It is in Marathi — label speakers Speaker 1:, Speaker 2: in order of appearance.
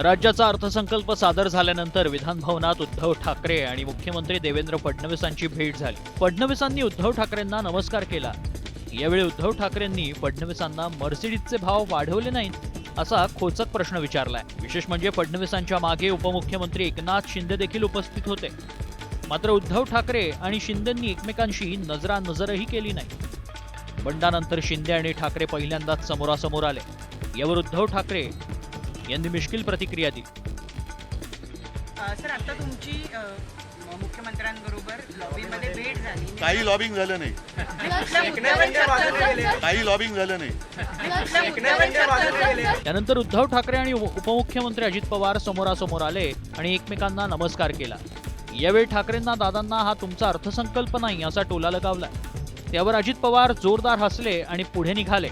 Speaker 1: राज्याचा अर्थसंकल्प सादर झाल्यानंतर विधान भवनात उद्धव ठाकरे आणि मुख्यमंत्री देवेंद्र फडणवीसांची भेट झाली। फडणवीसांनी उद्धव ठाकरेंना नमस्कार केला। यावेळी उद्धव ठाकरेंनी फडणवीसांना मर्सिडीजचे भाव वाढवले नाहीत असा खोचक प्रश्न विचारलाय। विशेष म्हणजे फडणवीसांच्या मागे उपमुख्यमंत्री एकनाथ शिंदे देखील उपस्थित होते। मात्र उद्धव ठाकरे आणि शिंदेंनी एकमेकांशी नजरानजरही केली नाही। बंडानंतर शिंदे आणि ठाकरे पहिल्यांदाच समोरासमोर आले। यावर उद्धव ठाकरे यांनी मिश्किल प्रतिक्रिया दिली।
Speaker 2: सर, आता तुमची मुख्यमंत्र्यांबरोबर लॉबीमध्ये भेट झाली।
Speaker 3: काही लॉबिंग झालं नाही, काही लॉबिंग झालं नाही।
Speaker 1: त्यानंतर उद्धव ठाकरे आणि उपमुख्यमंत्री अजित पवार समोरासमोर आले आणि एकमेकांना नमस्कार केला। यावेळी ठाकरेंना दादांना हा तुमचा अर्थसंकल्प नाही असा टोला लगावला। त्यावर अजित पवार जोरदार हसले आणि पुढे निघाले।